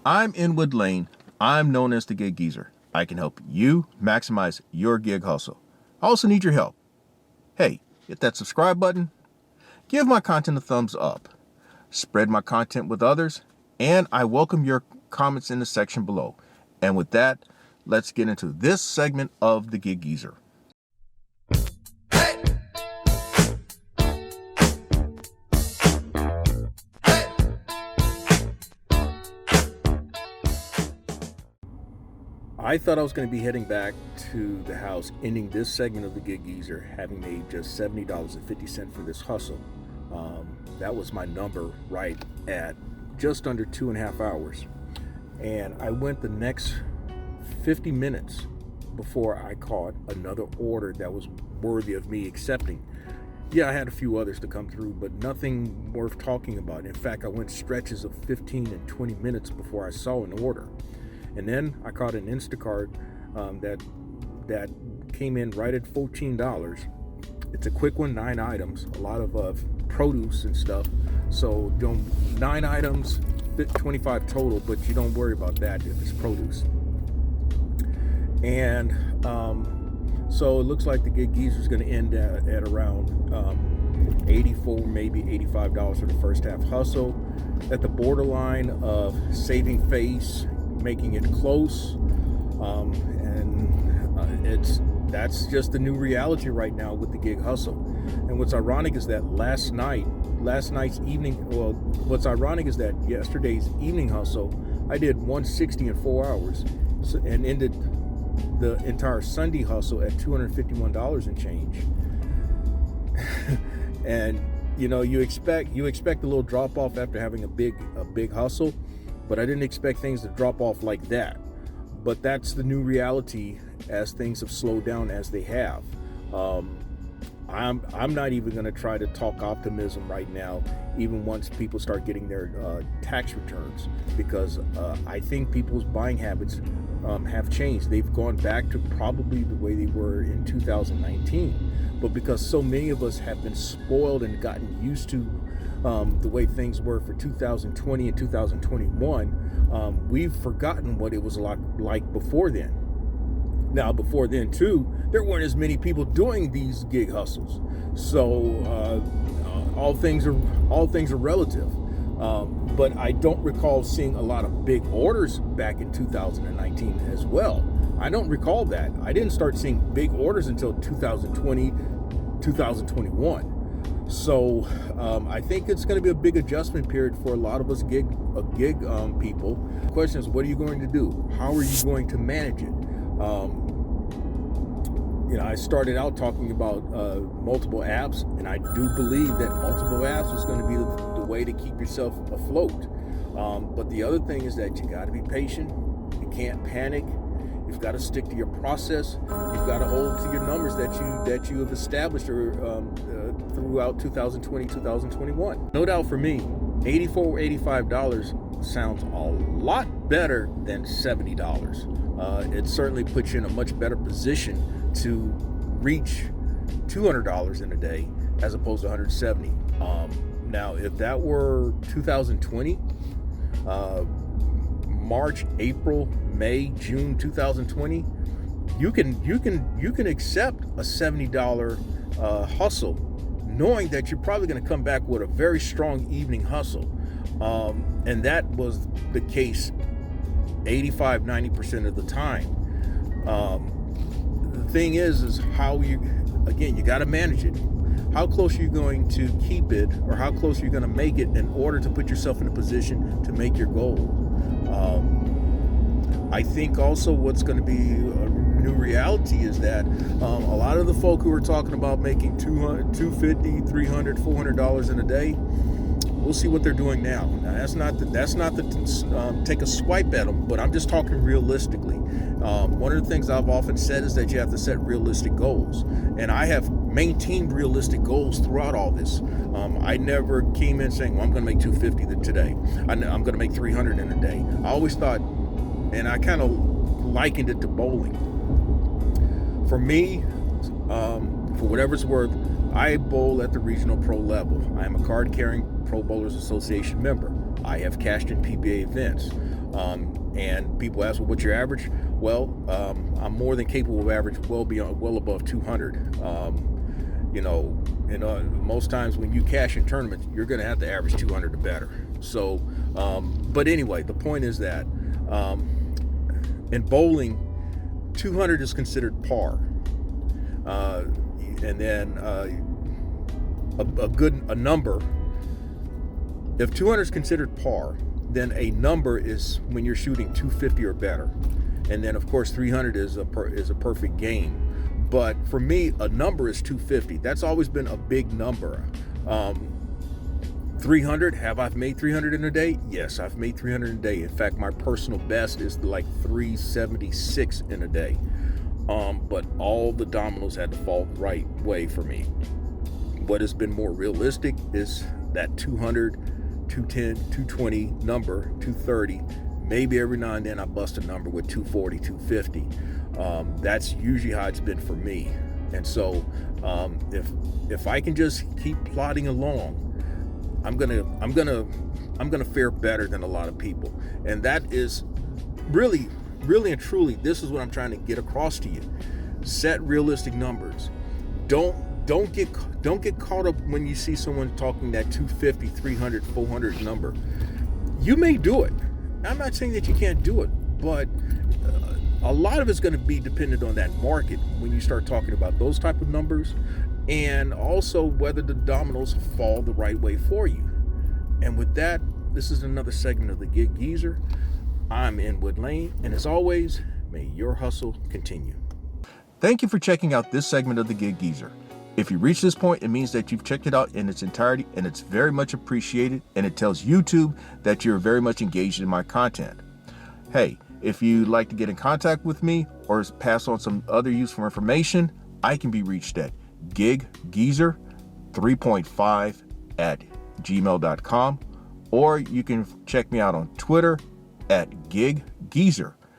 I'm Inwood Lane. I'm known as the Gig Geezer. I can help you maximize your gig hustle. I also need your help. Hey, hit that subscribe button. Give my content a thumbs up. Spread my content with others. And I welcome your comments in the section below. And with that, let's get into this segment of the Gig Geezer. I thought I was going to be heading back to the house, ending this segment of the Gig Geezer, having made just $70.50 for this hustle. That was my number right at just under 2.5 hours. And I went the next 50 minutes before I caught another order that was worthy of me accepting. Yeah, I had a few others to come through, but nothing worth talking about. In fact, I went stretches of 15 and 20 minutes before I saw an order. And then I caught an Instacart that came in right at $14. It's a quick one, 9 items, a lot of produce and stuff. So 9 items, 25 total, but you don't worry about that if it's produce. And so it looks like the Gig Geezer is going to end at around $84, maybe $85 for the first half hustle. At the borderline of saving face, making it close, that's just the new reality right now with the gig hustle. And what's ironic is that what's ironic is that yesterday's evening hustle, I did 160 in 4 hours, and ended the entire Sunday hustle at $251 and change. And you expect a little drop off after having a big hustle, but I didn't expect things to drop off like that. But that's the new reality as things have slowed down as they have. I'm not even going to try to talk optimism right now, even once people start getting their tax returns, because I think people's buying habits have changed. They've gone back to probably the way they were in 2019. But because so many of us have been spoiled and gotten used to the way things were for 2020 and 2021, we've forgotten what it was like before then. Now, before then too, there weren't as many people doing these gig hustles, so all things are relative. But I don't recall seeing a lot of big orders back in 2019 as well. I don't recall that. I didn't start seeing big orders until 2020, 2021. So I think it's going to be a big adjustment period for a lot of us gig people. The question is, what are you going to do? How are you going to manage it? I started out talking about multiple apps, and I do believe that multiple apps is going to be the way to keep yourself afloat. But the other thing is that you got to be patient. You can't panic. You've got to stick to your process. You've got to hold to your numbers that you have established throughout 2020, 2021. No doubt for me, $84 or $85 sounds a lot better than $70. It certainly puts you in a much better position to reach $200 in a day as opposed to $170. Now, if that were 2020, March, April, May, June 2020, you can accept a $70 hustle, knowing that you're probably going to come back with a very strong evening hustle. And that was the case 85-90% of the time. The thing is how you got to manage it. How close are you going to keep it, or how close are you going to make it in order to put yourself in a position to make your goal? I think also what's going to be a new reality is that a lot of the folk who are talking about making $200, $250, $300, $400 in a day, we'll see what they're doing now. Now that's not to take a swipe at them, but I'm just talking realistically. One of the things I've often said is that you have to set realistic goals, and I have maintained realistic goals throughout all this. I never came in saying, well, I'm going to make $250 today. I'm going to make $300 in a day. I always thought, and I kind of likened it to bowling. For me, for whatever it's worth, I bowl at the regional pro level. I am a card-carrying Pro Bowlers Association member. I have cashed in PBA events. And people ask, well, what's your average? Well, I'm more than capable of average well above 200. Most times when you cash in tournaments, you're going to have to average 200 or better. So, but anyway, the point is that in bowling, 200 is considered par. And then a number, if 200 is considered par, then a number is when you're shooting 250 or better. And then of course 300 is a perfect game. But for me, a number is 250. That's always been a big number. 300, have I made 300 in a day? Yes, I've made 300 in a day. In fact, my personal best is like 376 in a day. But all the dominoes had to fall the right way for me. What has been more realistic is that 200, 210, 220 number, 230. Maybe every now and then I bust a number with 240, 250. That's usually how it's been for me. And so if I can just keep plodding along, I'm gonna fare better than a lot of people. And that is really and truly, this is what I'm trying to get across to you. Set realistic numbers. Don't get caught up when you see someone talking that 250, 300, 400 number. You may do it. I'm not saying that you can't do it, but a lot of it's going to be dependent on that market when you start talking about those type of numbers, and also whether the dominoes fall the right way for you. And with that, this is another segment of the Gig Geezer. I'm Inwood Lane, and as always, may your hustle continue. Thank you for checking out this segment of the Gig Geezer. If you reach this point, it means that you've checked it out in its entirety, and it's very much appreciated, and it tells YouTube that you're very much engaged in my content. Hey, if you'd like to get in contact with me or pass on some other useful information, I can be reached at giggeezer3.5@gmail.com, or you can check me out on Twitter at giggeezer.